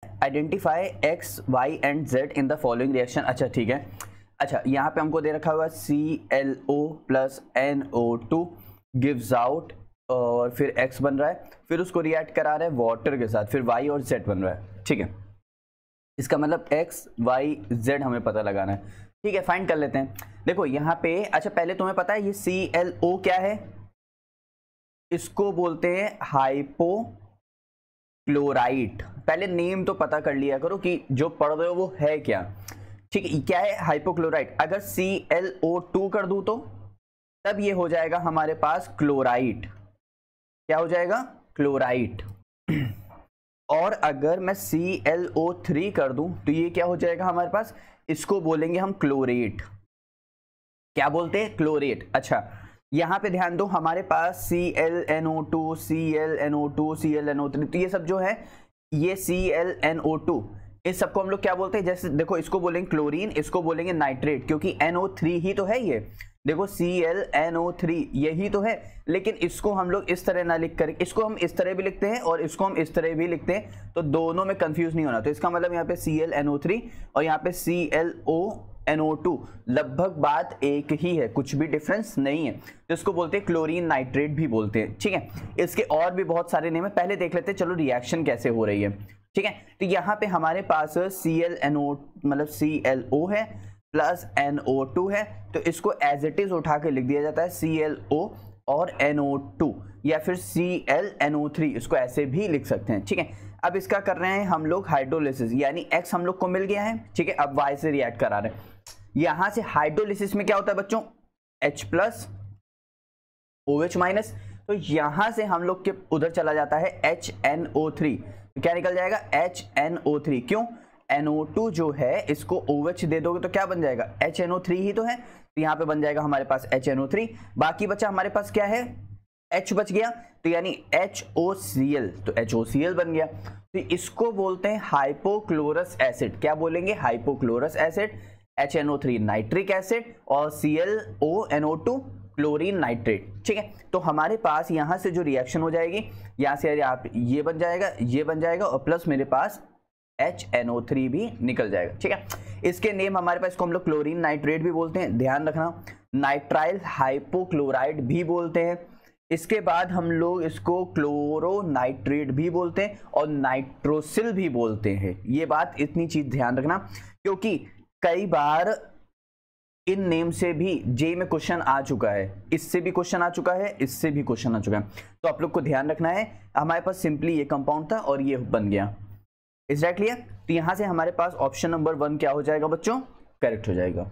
Identify X Y and Z in the following reaction. अच्छा ठीक है, अच्छा यहाँ पे हमको दे रखा हुआ ClO plus NO2 gives out, और फिर X बन रहा है, फिर उसको रिएक्ट करा रहे हैं वाटर के साथ, फिर Y और Z बन रहा है। ठीक है, इसका मतलब X Y Z हमें पता लगाना है। ठीक है, फाइंड कर लेते हैं। देखो यहाँ पे, अच्छा पहले तुम्हें पता है ये ClO क्या है? इसको बोलते हैं हाइपोक्लोराइट। पहले नेम तो पता कर लिया करो कि जो पढ़ रहे हो वो है क्या। ठीक है, क्या है? हाइपोक्लोराइट। अगर ClO2 कर दूं तो तब ये हो जाएगा हमारे पास क्लोराइट। क्या हो जाएगा? क्लोराइट। और अगर मैं ClO3 कर दूं तो ये क्या हो जाएगा हमारे पास? इसको बोलेंगे हम क्लोरेट। क्या बोलते हैं? क्लोरेट। अच्छा यहां पे ध्यान दो, हमारे पास ClNO2 ClNO2 ClNO3, तो ये सब जो है ये ClNO2, इस सबको हम लोग क्या बोलते हैं? जैसे देखो इसको बोलेंगे क्लोरीन, इसको बोलेंगे नाइट्रेट, क्योंकि NO3 ही तो है ये। देखो ClNO3 यही तो है, लेकिन इसको हम लोग इस तरह ना लिख कर, इसको हम इस तरह भी लिखते हैं और इसको हम इस तरह भी लिखते हैं, तो दोनों में कंफ्यूज नहीं होना। तो इसका मतलब यहाँ पे ClNO3 और यहाँ पे ClONO2 लगभग बात एक ही है, कुछ भी डिफरेंस नहीं है। तो इसको बोलते हैं क्लोरीन नाइट्रेट भी बोलते हैं। ठीक है, इसके और भी बहुत सारे नेम है, पहले देख लेते हैं चलो रिएक्शन कैसे हो रही है। ठीक है, तो यहाँ पे हमारे पास ClNO मतलब ClO है प्लस NO2 है, तो इसको एज इट इज उठा के लिख दिया जाता है ClO और NO2, या फिर ClNO3, इसको ऐसे भी लिख सकते हैं। ठीक है, अब इसका कर रहे हैं हम लोग हाइड्रोलिसिस, यानी X हम लोग को मिल गया है। ठीक है, अब Y से रिएक्ट करा रहे हैं। यहां से हाइड्रोलिसिस में क्या होता है बच्चों? H प्लस OH माइनस, तो यहां से हम लोग के उधर चला जाता है HNO3, तो क्या निकल जाएगा? HNO3। क्यों? NO2 जो है इसको OH दे दोगे तो क्या बन जाएगा? HNO3 ही तो है, तो यहाँ पे बन जाएगा हमारे पास HNO3। बाकी बचा हमारे पास क्या है? H बच गया, तो यानी HOCl, तो HOCl बन गया। तो इसको बोलते हैं हाइपोक्लोरस एसिड। क्या बोलेंगे? Hypochlorous acid. HNO3 nitric acid और ClONO2 क्लोरीन नाइट्रेट। ठीक है, तो हमारे पास यहां से जो रिएक्शन हो जाएगी, यहां से आप ये बन जाएगा, ये बन जाएगा, और प्लस मेरे पास HNO3 भी निकल जाएगा। ठीक है, इसके नेम हमारे पास, इसको हम लोग क्लोरीन नाइट्रेट भी बोलते हैं, ध्यान रखना। नाइट्राइल हाइपोक्लोराइड भी बोलते हैं। इसके बाद हम लोग इसको क्लोरो नाइट्रेट भी बोलते हैं और नाइट्रोसिल भी बोलते हैं। ये बात, इतनी चीज ध्यान रखना, क्योंकि कई बार इन नेम से भी जे में क्वेश्चन आ चुका है, इससे भी क्वेश्चन आ चुका है, इससे भी क्वेश्चन आ चुका है, तो आप लोग को ध्यान रखना है। हमारे पास सिंपली ये कंपाउंड था और ये बन गया। Is that clear? तो यहां से हमारे पास ऑप्शन नंबर 1 क्या हो जाएगा बच्चों? करेक्ट हो जाएगा।